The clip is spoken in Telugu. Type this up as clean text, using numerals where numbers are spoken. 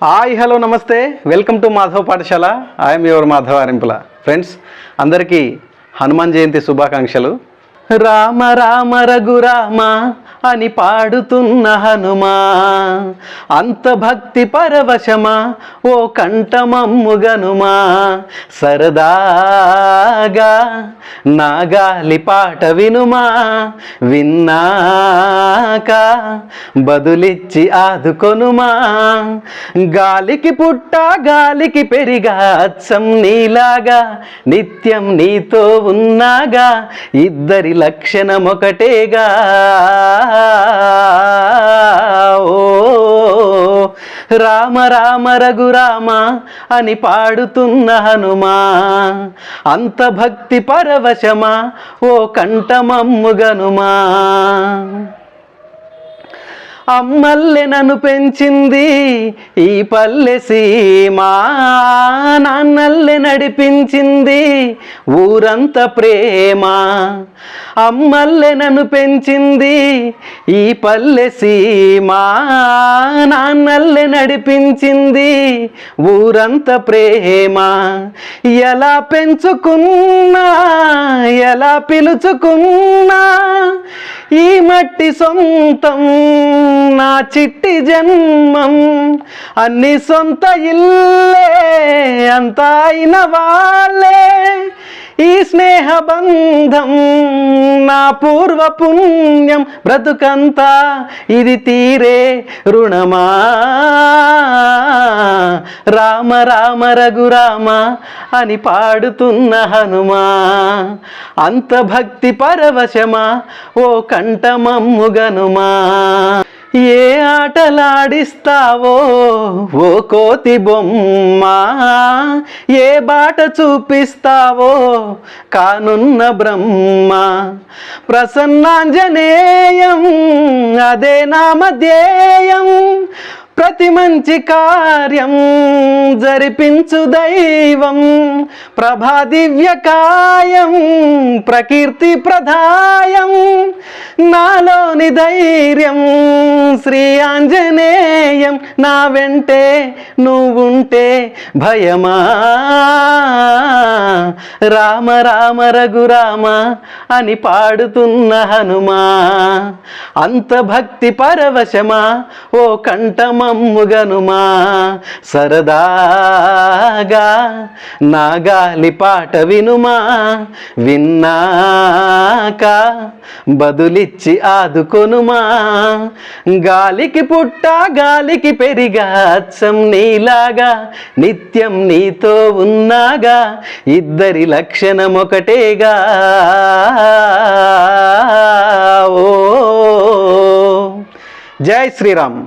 Hi hello namaste, welcome to Madhav Pathashala. I'm your Madhav Arimpula. Friends, అందరికీ హనుమాన్ జయంతి శుభాకాంక్షలు. రామ రామ రఘురామ అని పాడుతున్న హనుమా, అంత భక్తి పరవశమా ఓ కంఠమమ్ముగనుమా, సరదాగా నా గాలి పాట వినుమా, విన్నాక బదులిచ్చి ఆదుకొనుమా, గాలికి పుట్ట గాలికి పెరిగా అచ్చం నీలాగా, నిత్యం నీతో ఉన్నాగా, ఇద్దరి లక్షణం ఒకటేగా. ఓ రామ రామ రఘురామ అని పాడుతున్న హనుమా, అంత భక్తి పరవశమా ఓ కంఠమమ్ముగనుమా. అమ్మల్లె నన్ను పెంచింది ఈ పల్లె సీమా, నాన్నల్లె నడిపించింది ఊరంత ప్రేమ. అమ్మల్లె నన్ను పెంచింది ఈ పల్లె సీమా, నాన్నల్లె నడిపించింది ఊరంత ప్రేమ. ఎలా పెంచుకున్నా ఎలా పిలుచుకున్నా ఈ మట్టి సొంతం నా చిట్టి జన్మం, అన్ని సొంత ఇల్లే అంతా అయిన వాళ్ళే, ఈ స్నేహ బంధం నా పూర్వ పుణ్యం, బ్రతుకంతా ఇది తీరే రుణమా. రామ రామ రఘురామ అని పాడుతున్న హనుమా, అంత భక్తి పరవశమా ఓ కంఠమమ్ముగనుమా. ఏ ఆటలాడిస్తావో ఓ కోతి బొమ్మ, ఏ బాట చూపిస్తావో కానున్న బ్రహ్మ. ప్రసన్నాంజనేయం అదే నామధ్యేయం, ప్రతి మంచి కార్యం జరిపించు దైవం. ప్రభాదివ్యకాయం ప్రకీర్తి ప్రదాయం, నాలోని ధైర్యం శ్రీ ఆంజనేయం. నా వెంటే నువ్వుంటే భయమా. రామ రామ రఘురామ అని పాడుతున్న హనుమా, అంత భక్తి పరవశమా ఓ కంఠమమ్ముగనుమా, సరదాగా నా గాలి పాట వినుమా, విన్నాక బదులిచ్చి ఆదుకొనుమా, గాలికి పుట్ట గాలికి పెరిగా అచ్చం నీలాగా, నిత్యం నీతో ఉన్నాగా, ఇద్దరి లక్షణం ఒకటేగా. ఓ జై శ్రీరామ్.